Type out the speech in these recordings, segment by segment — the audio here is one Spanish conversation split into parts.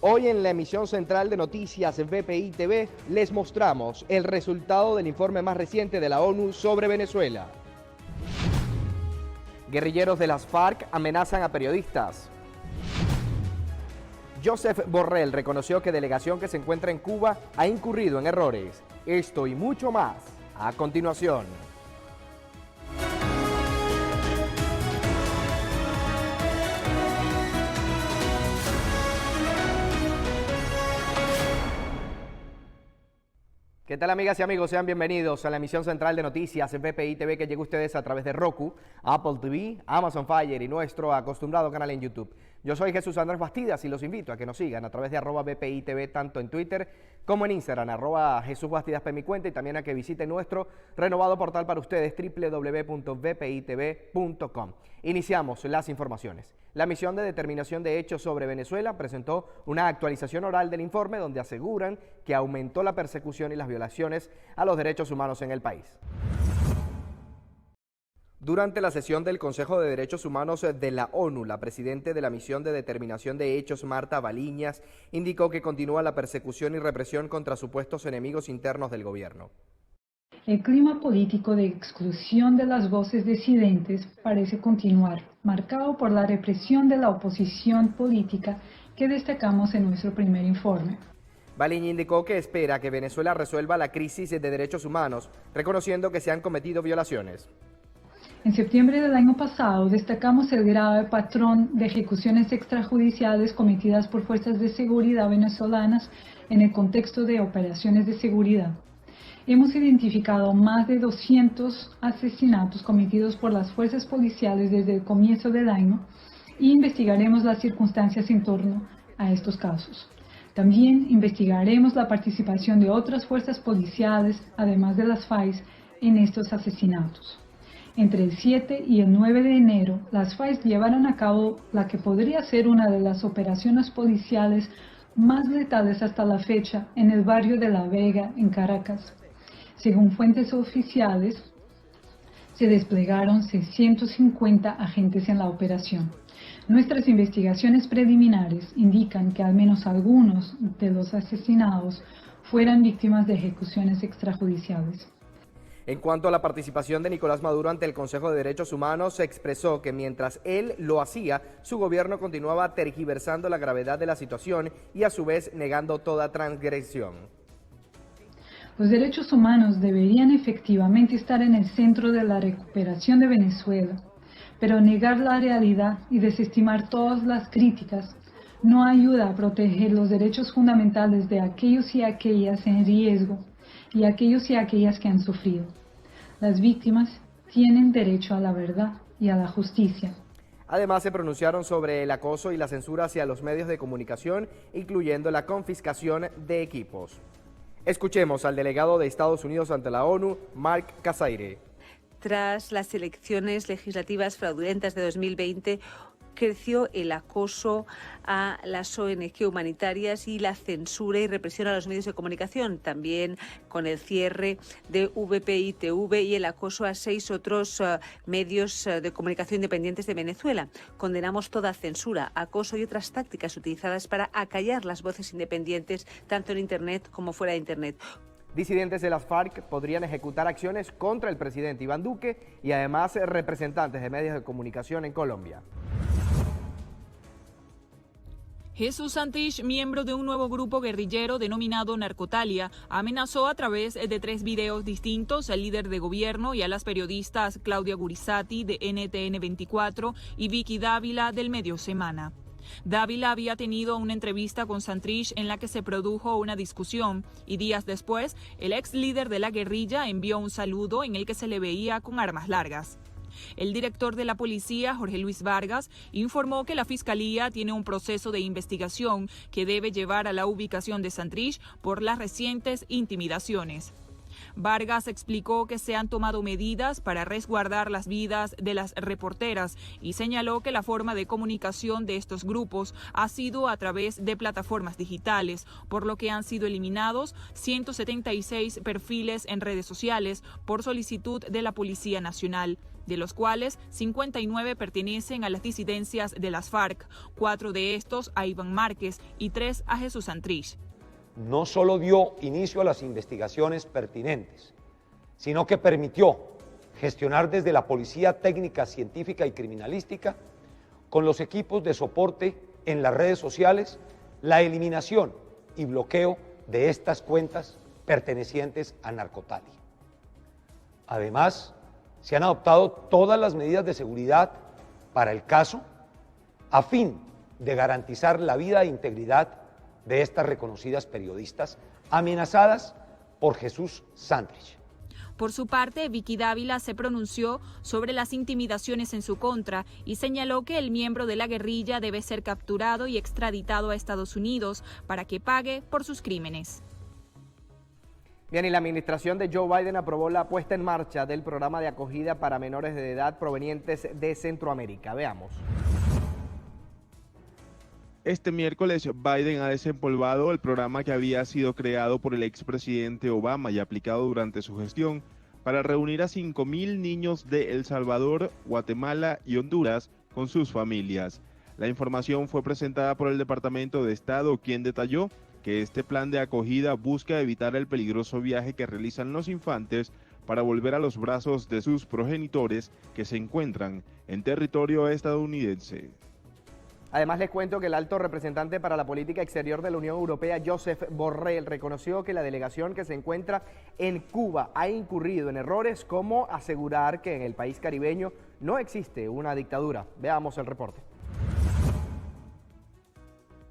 Hoy en la emisión central de noticias BPI TV les mostramos el resultado del informe más reciente de la ONU sobre Venezuela. Guerrilleros de las FARC amenazan a periodistas. Josep Borrell reconoció que delegación que se encuentra en Cuba ha incurrido en errores. Esto y mucho más a continuación. ¿Qué tal, amigas y amigos? Sean bienvenidos a la emisión central de noticias en BPI TV que llega a ustedes a través de Roku, Apple TV, Amazon Fire y nuestro acostumbrado canal en YouTube. Yo soy Jesús Andrés Bastidas y los invito a que nos sigan a través de @BPI TV tanto en Twitter como en Instagram, @Jesús Bastidas P mi cuenta, y también a que visiten nuestro renovado portal para ustedes, www.bpitv.com. Iniciamos las informaciones. La misión de determinación de hechos sobre Venezuela presentó una actualización oral del informe donde aseguran que aumentó la persecución y las violaciones a los derechos humanos en el país. Durante la sesión del Consejo de Derechos Humanos de la ONU, la presidenta de la misión de determinación de hechos, Marta Baliñas, indicó que continúa la persecución y represión contra supuestos enemigos internos del gobierno. El clima político de exclusión de las voces disidentes parece continuar, marcado por la represión de la oposición política que destacamos en nuestro primer informe. Baliñas indicó que espera que Venezuela resuelva la crisis de derechos humanos, reconociendo que se han cometido violaciones. En septiembre del año pasado destacamos el grave patrón de ejecuciones extrajudiciales cometidas por fuerzas de seguridad venezolanas en el contexto de operaciones de seguridad. Hemos identificado más de 200 asesinatos cometidos por las fuerzas policiales desde el comienzo del año y investigaremos las circunstancias en torno a estos casos. También investigaremos la participación de otras fuerzas policiales, además de las FARC, en estos asesinatos. Entre el 7 y el 9 de enero, las FARC llevaron a cabo la que podría ser una de las operaciones policiales más letales hasta la fecha en el barrio de La Vega, en Caracas. Según fuentes oficiales, se desplegaron 650 agentes en la operación. Nuestras investigaciones preliminares indican que al menos algunos de los asesinados fueran víctimas de ejecuciones extrajudiciales. En cuanto a la participación de Nicolás Maduro ante el Consejo de Derechos Humanos, se expresó que mientras él lo hacía, su gobierno continuaba tergiversando la gravedad de la situación y a su vez negando toda transgresión. Los derechos humanos deberían efectivamente estar en el centro de la recuperación de Venezuela, pero negar la realidad y desestimar todas las críticas no ayuda a proteger los derechos fundamentales de aquellos y aquellas en riesgo y aquellos y aquellas que han sufrido. Las víctimas tienen derecho a la verdad y a la justicia. Además, se pronunciaron sobre el acoso y la censura hacia los medios de comunicación, incluyendo la confiscación de equipos. Escuchemos al delegado de Estados Unidos ante la ONU, Mark Casaire. Tras las elecciones legislativas fraudulentas de 2020, creció el acoso a las ONG humanitarias y la censura y represión a los medios de comunicación, también con el cierre de VPI TV y el acoso a 6 otros medios de comunicación independientes de Venezuela. Condenamos toda censura, acoso y otras tácticas utilizadas para acallar las voces independientes, tanto en Internet como fuera de Internet. Disidentes de las FARC podrían ejecutar acciones contra el presidente Iván Duque y además representantes de medios de comunicación en Colombia. Jesús Santrich, miembro de un nuevo grupo guerrillero denominado Narcotalia, amenazó a través de 3 videos distintos al líder de gobierno y a las periodistas Claudia Gurizati de NTN 24 y Vicky Dávila del medio Semana. Dávila había tenido una entrevista con Santrich en la que se produjo una discusión y días después el ex líder de la guerrilla envió un saludo en el que se le veía con armas largas. El director de la policía, Jorge Luis Vargas, informó que la Fiscalía tiene un proceso de investigación que debe llevar a la ubicación de Santrich por las recientes intimidaciones. Vargas explicó que se han tomado medidas para resguardar las vidas de las reporteras y señaló que la forma de comunicación de estos grupos ha sido a través de plataformas digitales, por lo que han sido eliminados 176 perfiles en redes sociales por solicitud de la Policía Nacional. de los cuales 59 pertenecen a las disidencias de las FARC, 4 de estos a Iván Márquez y 3 a Jesús Santrich. No solo dio inicio a las investigaciones pertinentes, sino que permitió gestionar desde la Policía Técnica, Científica y Criminalística, con los equipos de soporte en las redes sociales, la eliminación y bloqueo de estas cuentas pertenecientes a Narcotalia. Además, se han adoptado todas las medidas de seguridad para el caso a fin de garantizar la vida e integridad de estas reconocidas periodistas amenazadas por Jesús Santrich. Por su parte, Vicky Dávila se pronunció sobre las intimidaciones en su contra y señaló que el miembro de la guerrilla debe ser capturado y extraditado a Estados Unidos para que pague por sus crímenes. Bien, y la administración de Joe Biden aprobó la puesta en marcha del programa de acogida para menores de edad provenientes de Centroamérica. Veamos. Este miércoles, Biden ha desempolvado el programa que había sido creado por el expresidente Obama y aplicado durante su gestión para reunir a 5.000 niños de El Salvador, Guatemala y Honduras con sus familias. La información fue presentada por el Departamento de Estado, quien detalló que este plan de acogida busca evitar el peligroso viaje que realizan los infantes para volver a los brazos de sus progenitores que se encuentran en territorio estadounidense. Además, les cuento que el alto representante para la política exterior de la Unión Europea, Josep Borrell, reconoció que la delegación que se encuentra en Cuba ha incurrido en errores como asegurar que en el país caribeño no existe una dictadura. Veamos el reporte.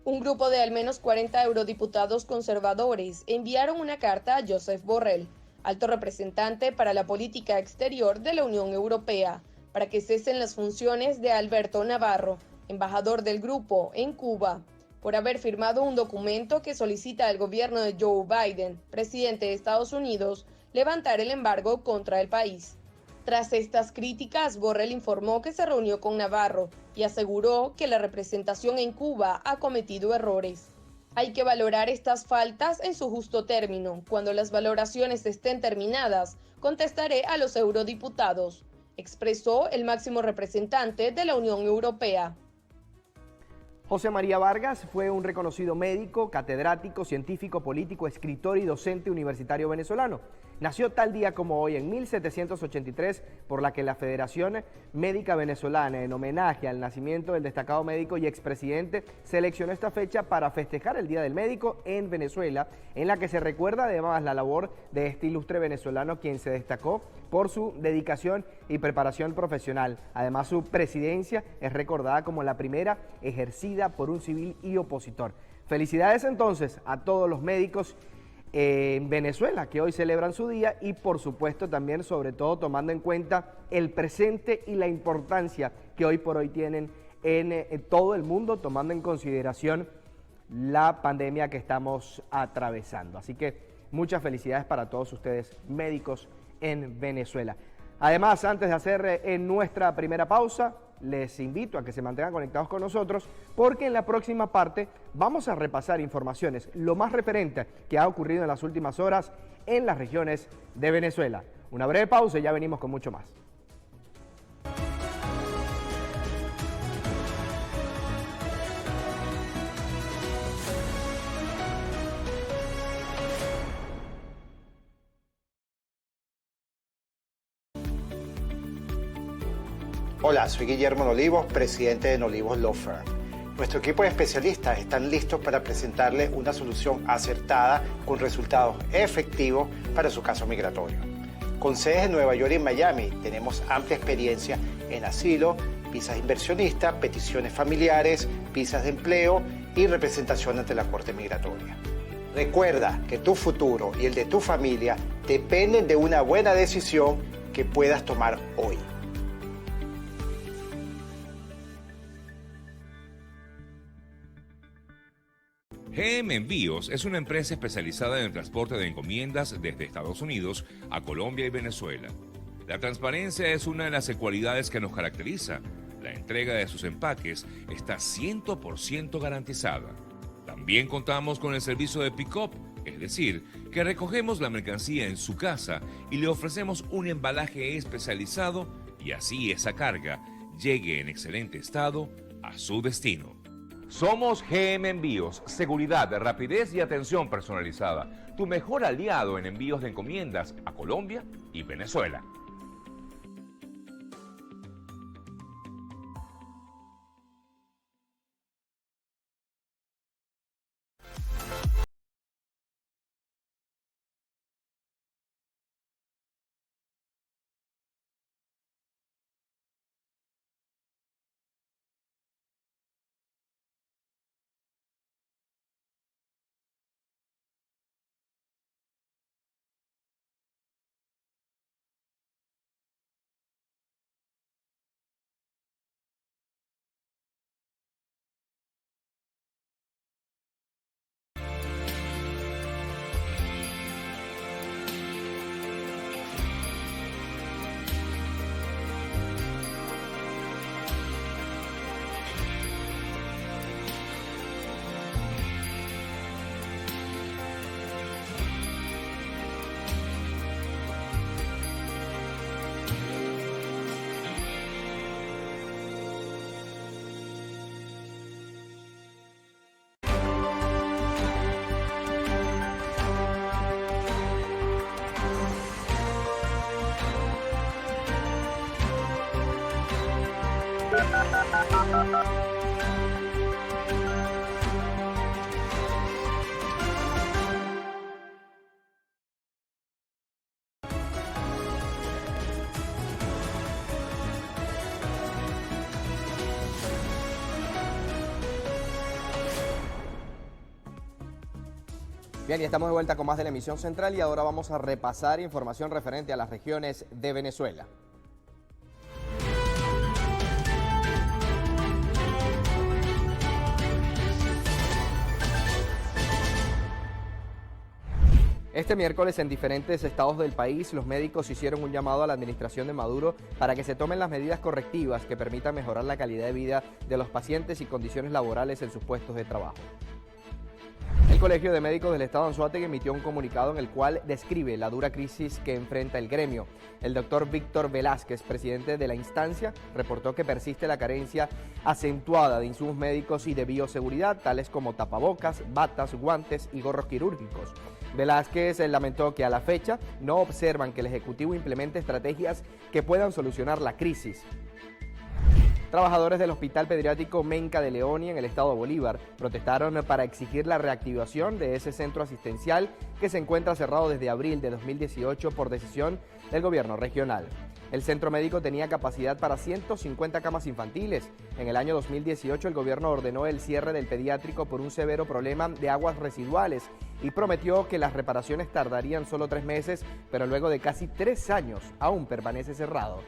Un grupo de al menos 40 eurodiputados conservadores enviaron una carta a Josep Borrell, alto representante para la política exterior de la Unión Europea, para que cesen las funciones de Alberto Navarro, embajador del grupo en Cuba, por haber firmado un documento que solicita al gobierno de Joe Biden, presidente de Estados Unidos, levantar el embargo contra el país. Tras estas críticas, Borrell informó que se reunió con Navarro y aseguró que la representación en Cuba ha cometido errores. Hay que valorar estas faltas en su justo término. Cuando las valoraciones estén terminadas, contestaré a los eurodiputados, expresó el máximo representante de la Unión Europea. José María Vargas fue un reconocido médico, catedrático, científico, político, escritor y docente universitario venezolano. Nació tal día como hoy, en 1783, por la que la Federación Médica Venezolana, en homenaje al nacimiento del destacado médico y expresidente, seleccionó esta fecha para festejar el Día del Médico en Venezuela, en la que se recuerda además la labor de este ilustre venezolano, quien se destacó por su dedicación y preparación profesional. Además, su presidencia es recordada como la primera ejercida por un civil y opositor. Felicidades entonces a todos los médicos en Venezuela que hoy celebran su día y por supuesto también, sobre todo, tomando en cuenta el presente y la importancia que hoy por hoy tienen en todo el mundo, tomando en consideración la pandemia que estamos atravesando. Así que muchas felicidades para todos ustedes, médicos en Venezuela. Además, antes de hacer nuestra primera pausa, les invito a que se mantengan conectados con nosotros porque en la próxima parte vamos a repasar informaciones, lo más referente que ha ocurrido en las últimas horas en las regiones de Venezuela. Una breve pausa y ya venimos con mucho más. Hola, soy Guillermo Nolivos, presidente de Nolivos Law Firm. Nuestro equipo de especialistas están listos para presentarle una solución acertada con resultados efectivos para su caso migratorio. Con sedes en Nueva York y en Miami, tenemos amplia experiencia en asilo, visas inversionistas, peticiones familiares, visas de empleo y representación ante la Corte Migratoria. Recuerda que tu futuro y el de tu familia dependen de una buena decisión que puedas tomar hoy. GM Envíos es una empresa especializada en el transporte de encomiendas desde Estados Unidos a Colombia y Venezuela. La transparencia es una de las cualidades que nos caracteriza. La entrega de sus empaques está 100% garantizada. También contamos con el servicio de pick-up, es decir, que recogemos la mercancía en su casa y le ofrecemos un embalaje especializado y así esa carga llegue en excelente estado a su destino. Somos GM Envíos, seguridad, rapidez y atención personalizada. Tu mejor aliado en envíos de encomiendas a Colombia y Venezuela. Bien, y estamos de vuelta con más de la emisión central y ahora vamos a repasar información referente a las regiones de Venezuela. Este miércoles en diferentes estados del país los médicos hicieron un llamado a la administración de Maduro para que se tomen las medidas correctivas que permitan mejorar la calidad de vida de los pacientes y condiciones laborales en sus puestos de trabajo. El Colegio de Médicos del Estado Anzoátegui emitió un comunicado en el cual describe la dura crisis que enfrenta el gremio. El doctor Víctor Velázquez, presidente de la instancia, reportó que persiste la carencia acentuada de insumos médicos y de bioseguridad, tales como tapabocas, batas, guantes y gorros quirúrgicos. Velázquez lamentó que a la fecha no observan que el Ejecutivo implemente estrategias que puedan solucionar la crisis. Trabajadores del Hospital Pediátrico Menca de Leoni en el estado Bolívar protestaron para exigir la reactivación de ese centro asistencial que se encuentra cerrado desde abril de 2018 por decisión del gobierno regional. El centro médico tenía capacidad para 150 camas infantiles. En el año 2018 el gobierno ordenó el cierre del pediátrico por un severo problema de aguas residuales y prometió que las reparaciones tardarían solo 3 meses, pero luego de casi 3 años aún permanece cerrado.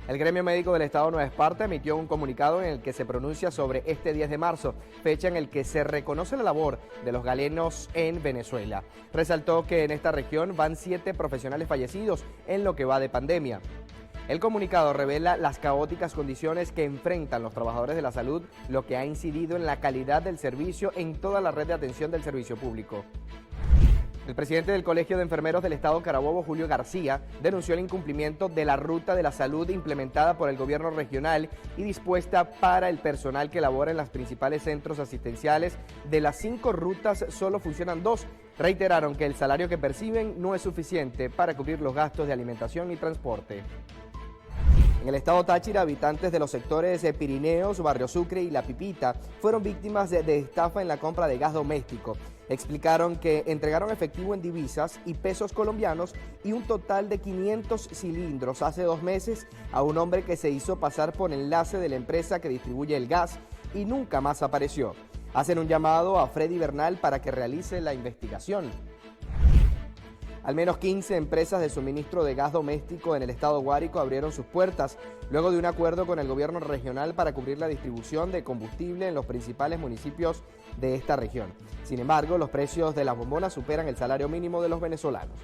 El Gremio Médico del Estado Nueva Esparta emitió un comunicado en el que se pronuncia sobre este 10 de marzo, fecha en el que se reconoce la labor de los galenos en Venezuela. Resaltó que en esta región van 7 profesionales fallecidos en lo que va de pandemia. El comunicado revela las caóticas condiciones que enfrentan los trabajadores de la salud, lo que ha incidido en la calidad del servicio en toda la red de atención del servicio público. El presidente del Colegio de Enfermeros del Estado Carabobo, Julio García, denunció el incumplimiento de la ruta de la salud implementada por el gobierno regional y dispuesta para el personal que labora en los principales centros asistenciales. De las 5 rutas solo funcionan 2. Reiteraron que el salario que perciben no es suficiente para cubrir los gastos de alimentación y transporte. En el estado Táchira, habitantes de los sectores de Pirineos, Barrio Sucre y La Pipita fueron víctimas de estafa en la compra de gas doméstico. Explicaron que entregaron efectivo en divisas y pesos colombianos y un total de 500 cilindros hace 2 meses a un hombre que se hizo pasar por enlace de la empresa que distribuye el gas y nunca más apareció. Hacen un llamado a Freddy Bernal para que realice la investigación. Al menos 15 empresas de suministro de gas doméstico en el estado Guárico abrieron sus puertas luego de un acuerdo con el gobierno regional para cubrir la distribución de combustible en los principales municipios de esta región. Sin embargo, los precios de las bombonas superan el salario mínimo de los venezolanos.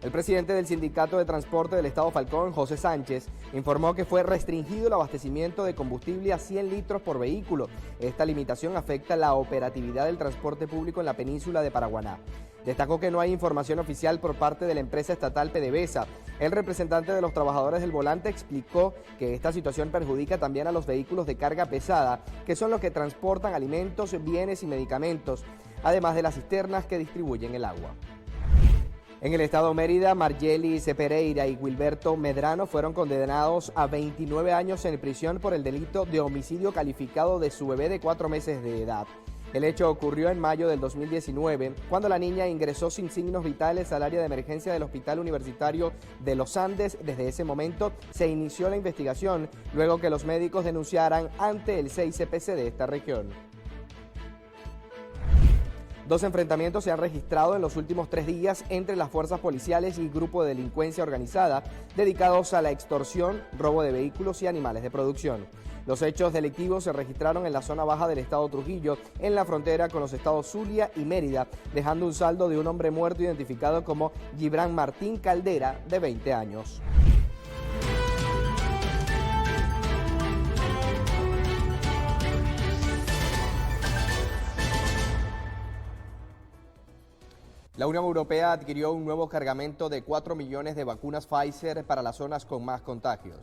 El presidente del Sindicato de Transporte del Estado Falcón, José Sánchez, informó que fue restringido el abastecimiento de combustible a 100 litros por vehículo. Esta limitación afecta la operatividad del transporte público en la península de Paraguaná. Destacó que no hay información oficial por parte de la empresa estatal PDVSA. El representante de los trabajadores del volante explicó que esta situación perjudica también a los vehículos de carga pesada, que son los que transportan alimentos, bienes y medicamentos, además de las cisternas que distribuyen el agua. En el estado Mérida, Margelis Pereira y Wilberto Medrano fueron condenados a 29 años en prisión por el delito de homicidio calificado de su bebé de 4 meses de edad. El hecho ocurrió en mayo del 2019, cuando la niña ingresó sin signos vitales al área de emergencia del Hospital Universitario de los Andes. Desde ese momento se inició la investigación, luego que los médicos denunciaran ante el CICPC de esta región. 2 enfrentamientos se han registrado en los últimos 3 días entre las fuerzas policiales y grupo de delincuencia organizada dedicados a la extorsión, robo de vehículos y animales de producción. Los hechos delictivos se registraron en la zona baja del estado Trujillo, en la frontera con los estados Zulia y Mérida, dejando un saldo de un hombre muerto identificado como Gibran Martín Caldera, de 20 años. La Unión Europea adquirió un nuevo cargamento de 4 millones de vacunas Pfizer para las zonas con más contagios.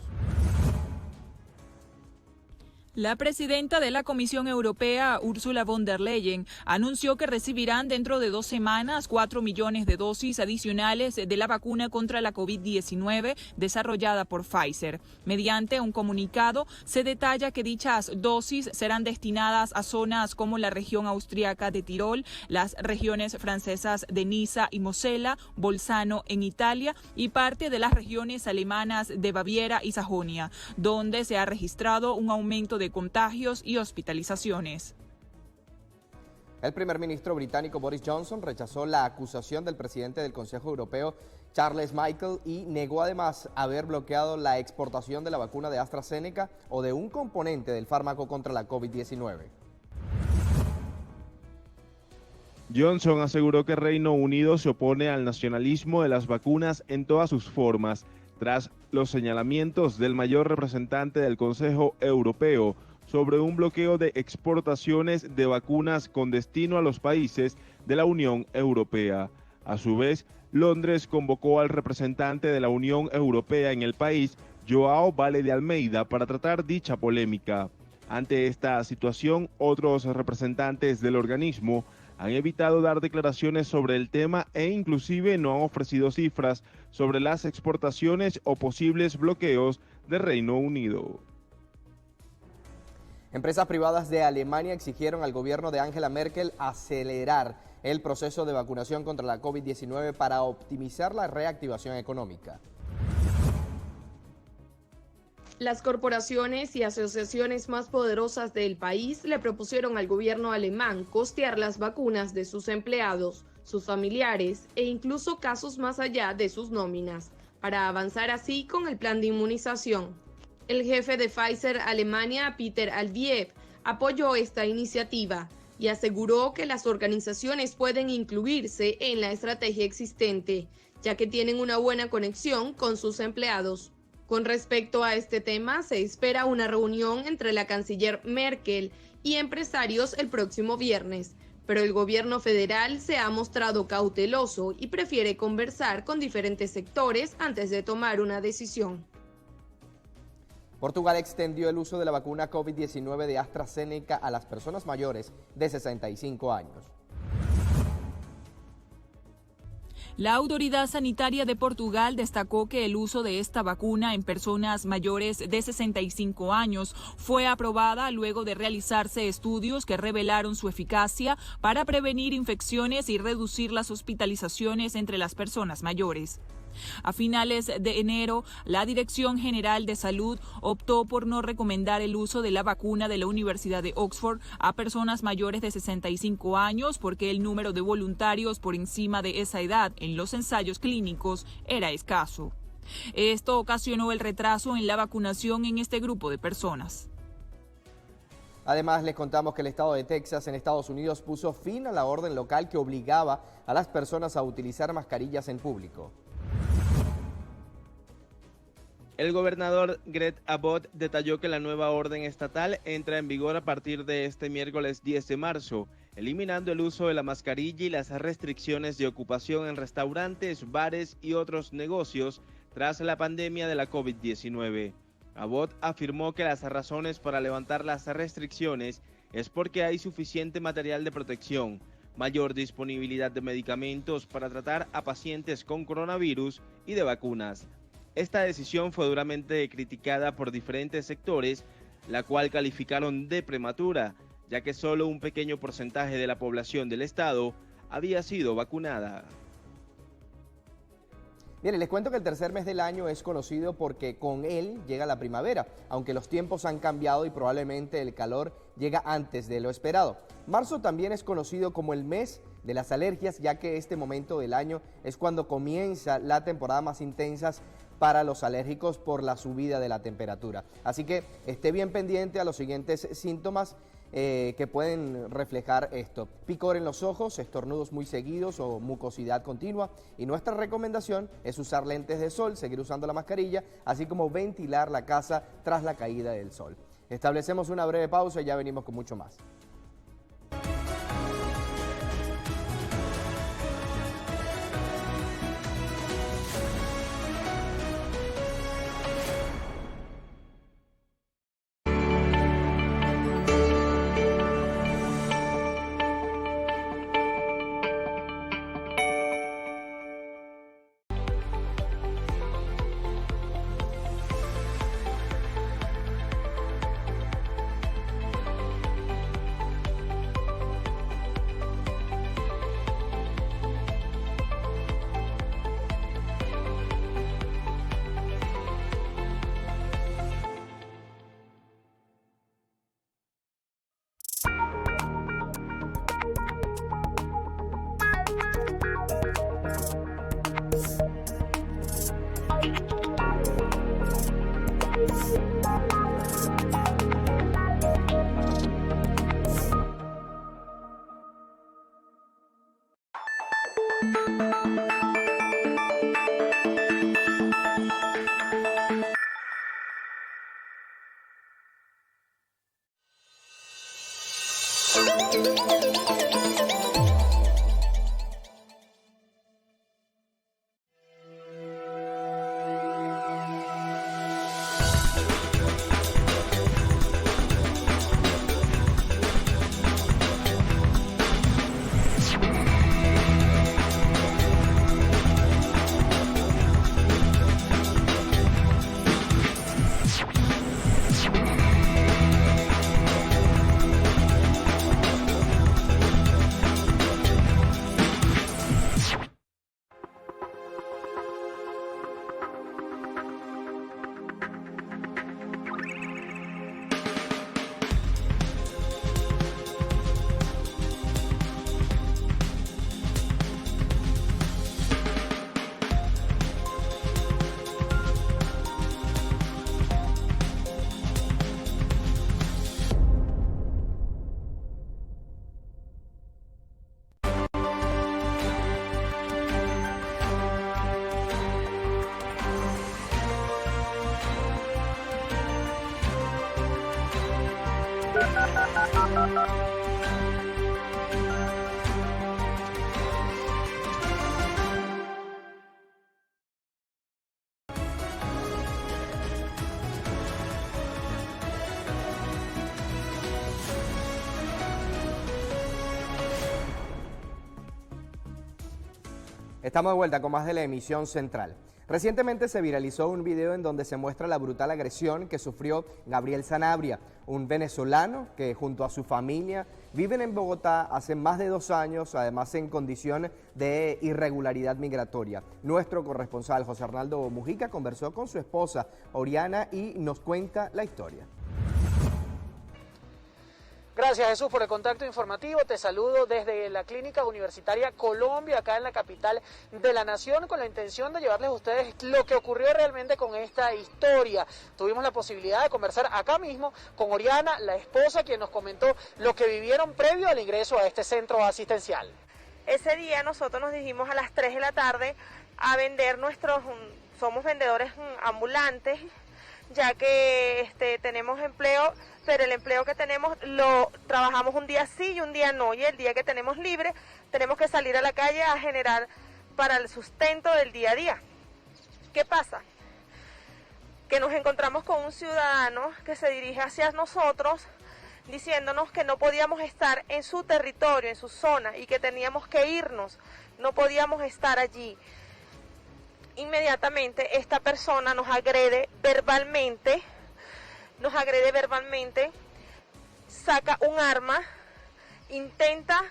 La presidenta de la Comisión Europea, Ursula von der Leyen, anunció que recibirán dentro de 2 semanas 4 millones de dosis adicionales de la vacuna contra la COVID-19 desarrollada por Pfizer. Mediante un comunicado, se detalla que dichas dosis serán destinadas a zonas como la región austriaca de Tirol, las regiones francesas de Niza y Mosela, Bolzano en Italia y parte de las regiones alemanas de Baviera y Sajonia, donde se ha registrado un aumento de contagios y hospitalizaciones. El primer ministro británico Boris Johnson rechazó la acusación del presidente del Consejo Europeo, Charles Michel, y negó además haber bloqueado la exportación de la vacuna de AstraZeneca o de un componente del fármaco contra la COVID-19. Johnson aseguró que Reino Unido se opone al nacionalismo de las vacunas en todas sus formas, tras los señalamientos del mayor representante del Consejo Europeo sobre un bloqueo de exportaciones de vacunas con destino a los países de la Unión Europea. A su vez, Londres convocó al representante de la Unión Europea en el país, João Vale de Almeida, para tratar dicha polémica. Ante esta situación, otros representantes del organismo han evitado dar declaraciones sobre el tema e inclusive no han ofrecido cifras sobre las exportaciones o posibles bloqueos de Reino Unido. Empresas privadas de Alemania exigieron al gobierno de Angela Merkel acelerar el proceso de vacunación contra la COVID-19 para optimizar la reactivación económica. Las corporaciones y asociaciones más poderosas del país le propusieron al gobierno alemán costear las vacunas de sus empleados, sus familiares e incluso casos más allá de sus nóminas, para avanzar así con el plan de inmunización. El jefe de Pfizer Alemania, Peter Alviev, apoyó esta iniciativa y aseguró que las organizaciones pueden incluirse en la estrategia existente, ya que tienen una buena conexión con sus empleados. Con respecto a este tema, se espera una reunión entre la canciller Merkel y empresarios el próximo viernes, pero el gobierno federal se ha mostrado cauteloso y prefiere conversar con diferentes sectores antes de tomar una decisión. Portugal extendió el uso de la vacuna COVID-19 de AstraZeneca a las personas mayores de 65 años. La Autoridad Sanitaria de Portugal destacó que el uso de esta vacuna en personas mayores de 65 años fue aprobada luego de realizarse estudios que revelaron su eficacia para prevenir infecciones y reducir las hospitalizaciones entre las personas mayores. A finales de enero, la Dirección General de Salud optó por no recomendar el uso de la vacuna de la Universidad de Oxford a personas mayores de 65 años porque el número de voluntarios por encima de esa edad en los ensayos clínicos era escaso. Esto ocasionó el retraso en la vacunación en este grupo de personas. Además, les contamos que el estado de Texas en Estados Unidos puso fin a la orden local que obligaba a las personas a utilizar mascarillas en público. El gobernador Greg Abbott detalló que la nueva orden estatal entra en vigor a partir de este miércoles 10 de marzo, eliminando el uso de la mascarilla y las restricciones de ocupación en restaurantes, bares y otros negocios tras la pandemia de la COVID-19. Abbott afirmó que las razones para levantar las restricciones es porque hay suficiente material de protección, mayor disponibilidad de medicamentos para tratar a pacientes con coronavirus y de vacunas. Esta decisión fue duramente criticada por diferentes sectores, la cual calificaron de prematura, ya que solo un pequeño porcentaje de la población del estado había sido vacunada. Bien, les cuento que el tercer mes del año es conocido porque con él llega la primavera, aunque los tiempos han cambiado y probablemente el calor llega antes de lo esperado. Marzo también es conocido como el mes de las alergias, ya que este momento del año es cuando comienza la temporada más intensa para los alérgicos por la subida de la temperatura. Así que esté bien pendiente a los siguientes síntomas que pueden reflejar esto: picor en los ojos, estornudos muy seguidos o mucosidad continua. Y nuestra recomendación es usar lentes de sol, seguir usando la mascarilla, así como ventilar la casa tras la caída del sol. Establecemos una breve pausa y ya venimos con mucho más. Estamos de vuelta con más de la emisión central. Recientemente se viralizó un video en donde se muestra la brutal agresión que sufrió Gabriel Sanabria, un venezolano que junto a su familia viven en Bogotá hace más de 2 años, además en condición de irregularidad migratoria. Nuestro corresponsal José Arnaldo Mujica conversó con su esposa Oriana y nos cuenta la historia. Gracias, Jesús, por el contacto informativo. Te saludo desde la Clínica Universitaria Colombia, acá en la capital de la nación, con la intención de llevarles a ustedes lo que ocurrió realmente con esta historia. Tuvimos la posibilidad de conversar acá mismo con Oriana, la esposa, quien nos comentó lo que vivieron previo al ingreso a este centro asistencial. Ese día nosotros nos dirigimos a las 3 de la tarde a vender nuestros somos vendedores ambulantes, ya que tenemos empleo, pero el empleo que tenemos lo trabajamos un día sí y un día no, y el día que tenemos libre tenemos que salir a la calle a generar para el sustento del día a día. ¿Qué pasa? Que nos encontramos con un ciudadano que se dirige hacia nosotros diciéndonos que no podíamos estar en su territorio, en su zona, y que teníamos que irnos, no podíamos estar allí. Inmediatamente esta persona nos agrede verbalmente, saca un arma, intenta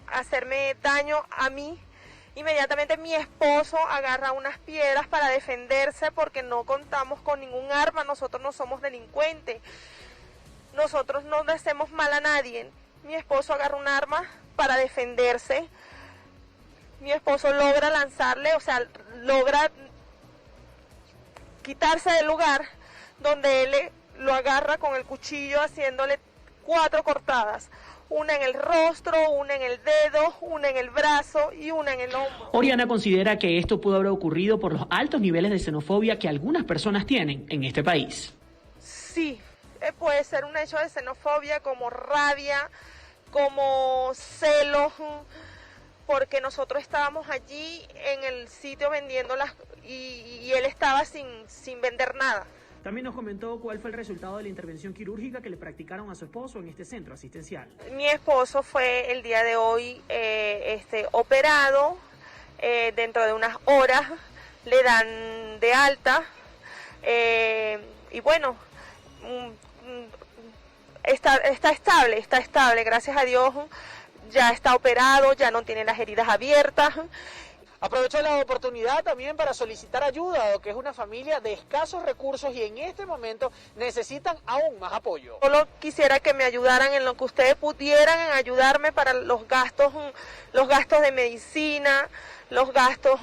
hacerme daño a mí. Inmediatamente mi esposo agarra unas piedras para defenderse porque no contamos con ningún arma, nosotros no somos delincuentes, nosotros no le hacemos mal a nadie. Mi esposo agarra un arma para defenderse, mi esposo logra lanzarle, logra quitarse del lugar donde él lo agarra con el cuchillo haciéndole 4 cortadas. Una en el rostro, una en el dedo, una en el brazo y una en el hombro. Oriana considera que esto pudo haber ocurrido por los altos niveles de xenofobia que algunas personas tienen en este país. Sí, puede ser un hecho de xenofobia, como rabia, como celos, porque nosotros estábamos allí en el sitio vendiéndolas y él estaba sin vender nada. También nos comentó cuál fue el resultado de la intervención quirúrgica que le practicaron a su esposo en este centro asistencial. Mi esposo fue el día de hoy operado, dentro de unas horas le dan de alta y bueno, está estable, gracias a Dios, ya está operado, ya no tiene las heridas abiertas. Aprovecho la oportunidad también para solicitar ayuda, dado que es una familia de escasos recursos y en este momento necesitan aún más apoyo. Solo quisiera que me ayudaran en lo que ustedes pudieran, en ayudarme para los gastos de medicina, los gastos,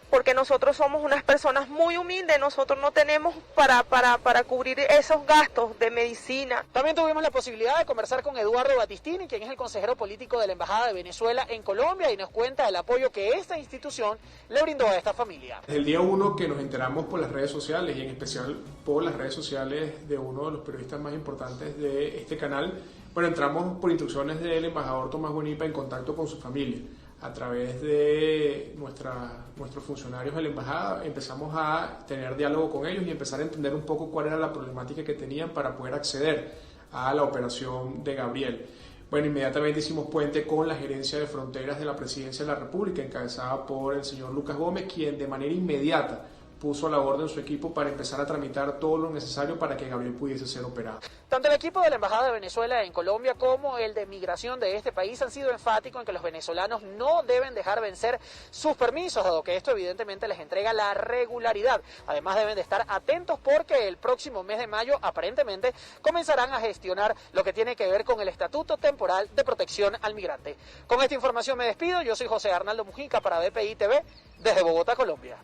porque nosotros somos unas personas muy humildes, nosotros no tenemos para cubrir esos gastos de medicina. También tuvimos la posibilidad de conversar con Eduardo Battistini, quien es el consejero político de la Embajada de Venezuela en Colombia, y nos cuenta el apoyo que esta institución le brindó a esta familia. Desde el día 1 que nos enteramos por las redes sociales, y en especial por las redes sociales de uno de los periodistas más importantes de este canal, bueno, entramos por instrucciones del embajador Tomás Guanipa en contacto con su familia. A través de nuestros funcionarios de la embajada empezamos a tener diálogo con ellos y empezar a entender un poco cuál era la problemática que tenían para poder acceder a la operación de Gabriel. Bueno, inmediatamente hicimos puente con la gerencia de fronteras de la Presidencia de la República, encabezada por el señor Lucas Gómez, quien de manera inmediata puso a la orden su equipo para empezar a tramitar todo lo necesario para que Gabriel pudiese ser operado. Tanto el equipo de la Embajada de Venezuela en Colombia como el de migración de este país han sido enfáticos en que los venezolanos no deben dejar vencer sus permisos, dado que esto evidentemente les entrega la regularidad. Además deben de estar atentos porque el próximo mes de mayo aparentemente comenzarán a gestionar lo que tiene que ver con el Estatuto Temporal de Protección al Migrante. Con esta información me despido, yo soy José Arnaldo Mujica para BPI TV desde Bogotá, Colombia.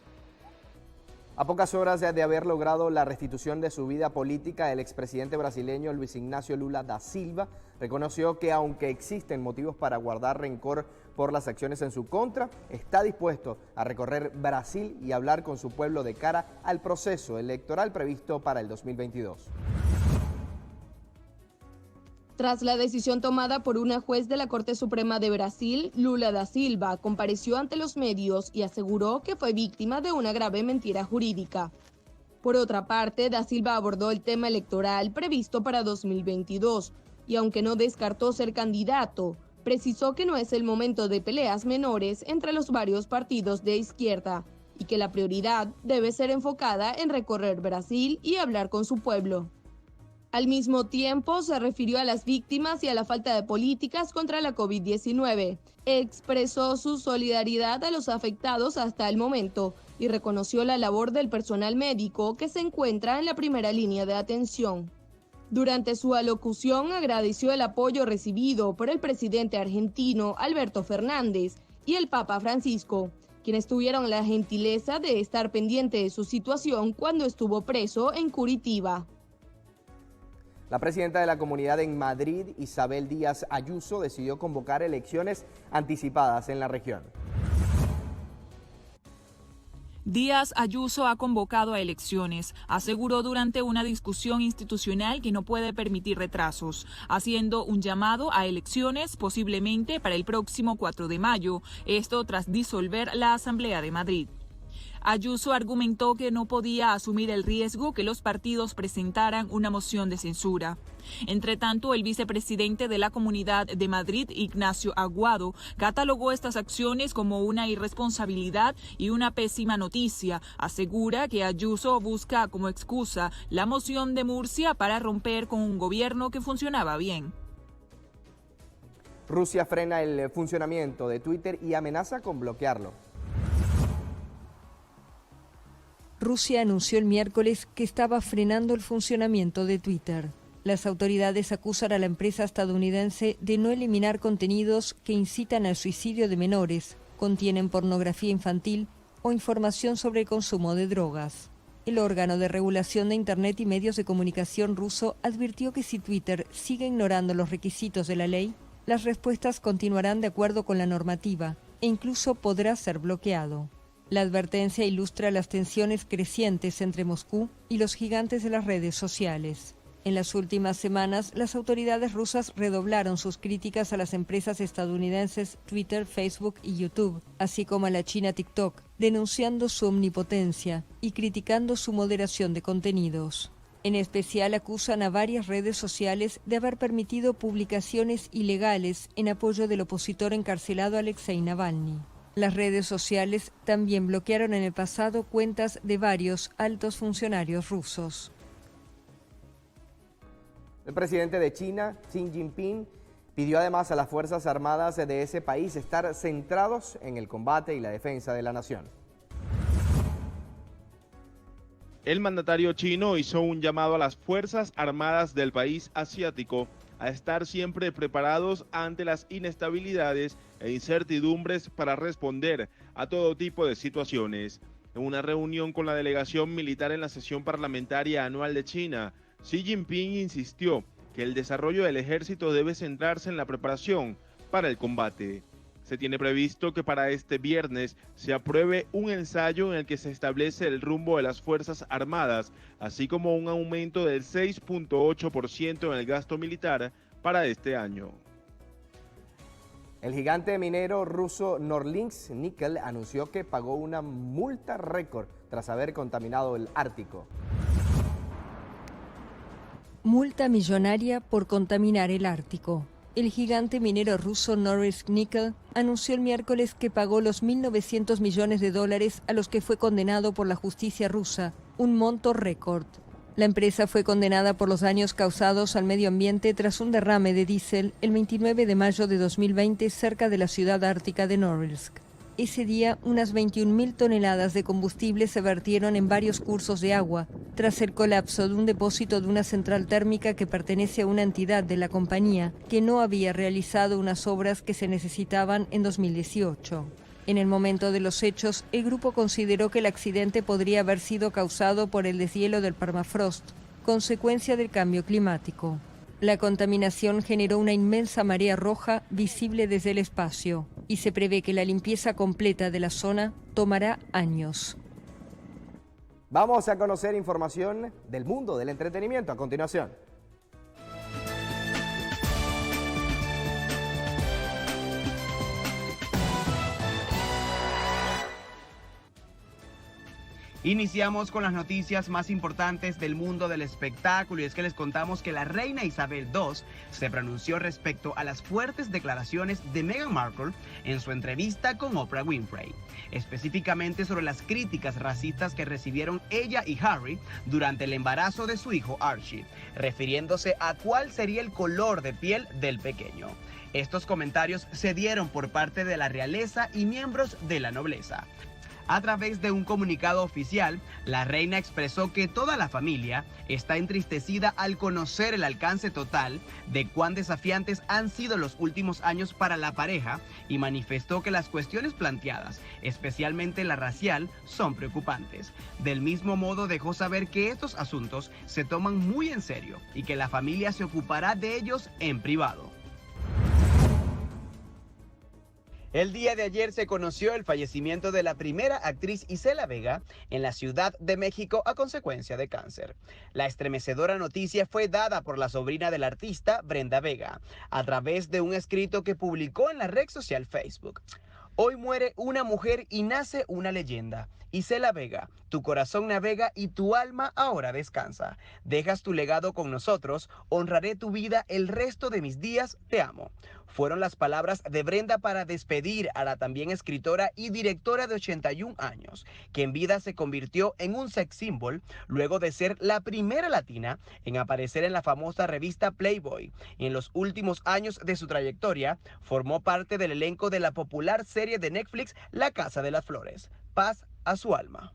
A pocas horas de haber logrado la restitución de su vida política, el expresidente brasileño Luis Ignacio Lula da Silva reconoció que aunque existen motivos para guardar rencor por las acciones en su contra, está dispuesto a recorrer Brasil y hablar con su pueblo de cara al proceso electoral previsto para el 2022. Tras la decisión tomada por una juez de la Corte Suprema de Brasil, Lula da Silva compareció ante los medios y aseguró que fue víctima de una grave mentira jurídica. Por otra parte, da Silva abordó el tema electoral previsto para 2022 y aunque no descartó ser candidato, precisó que no es el momento de peleas menores entre los varios partidos de izquierda y que la prioridad debe ser enfocada en recorrer Brasil y hablar con su pueblo. Al mismo tiempo, se refirió a las víctimas y a la falta de políticas contra la COVID-19. Expresó su solidaridad a los afectados hasta el momento y reconoció la labor del personal médico que se encuentra en la primera línea de atención. Durante su alocución, agradeció el apoyo recibido por el presidente argentino Alberto Fernández y el Papa Francisco, quienes tuvieron la gentileza de estar pendiente de su situación cuando estuvo preso en Curitiba. La presidenta de la Comunidad en Madrid, Isabel Díaz Ayuso, decidió convocar elecciones anticipadas en la región. Díaz Ayuso ha convocado a elecciones. Aseguró durante una discusión institucional que no puede permitir retrasos, haciendo un llamado a elecciones posiblemente para el próximo 4 de mayo, esto tras disolver la Asamblea de Madrid. Ayuso argumentó que no podía asumir el riesgo que los partidos presentaran una moción de censura. Entre tanto, el vicepresidente de la Comunidad de Madrid, Ignacio Aguado, catalogó estas acciones como una irresponsabilidad y una pésima noticia. Asegura que Ayuso busca como excusa la moción de Murcia para romper con un gobierno que funcionaba bien. Rusia frena el funcionamiento de Twitter y amenaza con bloquearlo. Rusia anunció el miércoles que estaba frenando el funcionamiento de Twitter. Las autoridades acusan a la empresa estadounidense de no eliminar contenidos que incitan al suicidio de menores, contienen pornografía infantil o información sobre el consumo de drogas. El órgano de regulación de Internet y medios de comunicación ruso advirtió que si Twitter sigue ignorando los requisitos de la ley, las respuestas continuarán de acuerdo con la normativa e incluso podrá ser bloqueado. La advertencia ilustra las tensiones crecientes entre Moscú y los gigantes de las redes sociales. En las últimas semanas, las autoridades rusas redoblaron sus críticas a las empresas estadounidenses Twitter, Facebook y YouTube, así como a la China TikTok, denunciando su omnipotencia y criticando su moderación de contenidos. En especial acusan a varias redes sociales de haber permitido publicaciones ilegales en apoyo del opositor encarcelado Alexei Navalny. Las redes sociales también bloquearon en el pasado cuentas de varios altos funcionarios rusos. El presidente de China, Xi Jinping, pidió además a las Fuerzas Armadas de ese país estar centrados en el combate y la defensa de la nación. El mandatario chino hizo un llamado a las Fuerzas Armadas del país asiático a estar siempre preparados ante las inestabilidades e incertidumbres para responder a todo tipo de situaciones. En una reunión con la delegación militar en la sesión parlamentaria anual de China, Xi Jinping insistió que el desarrollo del ejército debe centrarse en la preparación para el combate. Se tiene previsto que para este viernes se apruebe un ensayo en el que se establece el rumbo de las Fuerzas Armadas, así como un aumento del 6.8% en el gasto militar para este año. El gigante minero ruso Norilsk Nickel anunció que pagó una multa récord tras haber contaminado el Ártico. Multa millonaria por contaminar el Ártico. El gigante minero ruso Norilsk Nickel anunció el miércoles que pagó los $1.900 millones a los que fue condenado por la justicia rusa, un monto récord. La empresa fue condenada por los daños causados al medio ambiente tras un derrame de diésel el 29 de mayo de 2020 cerca de la ciudad ártica de Norilsk. Ese día, unas 21.000 toneladas de combustible se vertieron en varios cursos de agua, tras el colapso de un depósito de una central térmica que pertenece a una entidad de la compañía que no había realizado unas obras que se necesitaban en 2018. En el momento de los hechos, el grupo consideró que el accidente podría haber sido causado por el deshielo del permafrost, consecuencia del cambio climático. La contaminación generó una inmensa marea roja visible desde el espacio y se prevé que la limpieza completa de la zona tomará años. Vamos a conocer información del mundo del entretenimiento a continuación. Iniciamos con las noticias más importantes del mundo del espectáculo y es que les contamos que la reina Isabel II se pronunció respecto a las fuertes declaraciones de Meghan Markle en su entrevista con Oprah Winfrey, específicamente sobre las críticas racistas que recibieron ella y Harry durante el embarazo de su hijo Archie, refiriéndose a cuál sería el color de piel del pequeño. Estos comentarios se dieron por parte de la realeza y miembros de la nobleza. A través de un comunicado oficial, la reina expresó que toda la familia está entristecida al conocer el alcance total de cuán desafiantes han sido los últimos años para la pareja y manifestó que las cuestiones planteadas, especialmente la racial, son preocupantes. Del mismo modo dejó saber que estos asuntos se toman muy en serio y que la familia se ocupará de ellos en privado. El día de ayer se conoció el fallecimiento de la primera actriz Isela Vega en la Ciudad de México a consecuencia de cáncer. La estremecedora noticia fue dada por la sobrina del artista, Brenda Vega, a través de un escrito que publicó en la red social Facebook. Hoy muere una mujer y nace una leyenda. Isela Vega, tu corazón navega y tu alma ahora descansa. Dejas tu legado con nosotros, honraré tu vida el resto de mis días, te amo. Fueron las palabras de Brenda para despedir a la también escritora y directora de 81 años, que en vida se convirtió en un sex symbol luego de ser la primera latina en aparecer en la famosa revista Playboy. Y en los últimos años de su trayectoria, formó parte del elenco de la popular serie de Netflix La Casa de las Flores. Paz a su alma.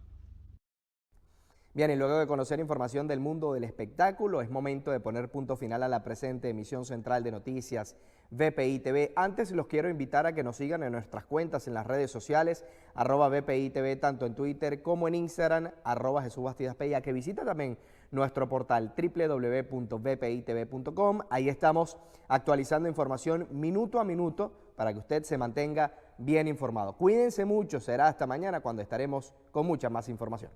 Bien, y luego de conocer información del mundo del espectáculo, es momento de poner punto final a la presente emisión central de noticias VPI TV. Antes los quiero invitar a que nos sigan en nuestras cuentas en las redes sociales, @VPI TV, tanto en Twitter como en Instagram, @JesúsBastidasP, y a que visiten también nuestro portal www.vpitv.com. Ahí estamos actualizando información minuto a minuto para que usted se mantenga bien informado. Cuídense mucho, será hasta mañana cuando estaremos con mucha más información.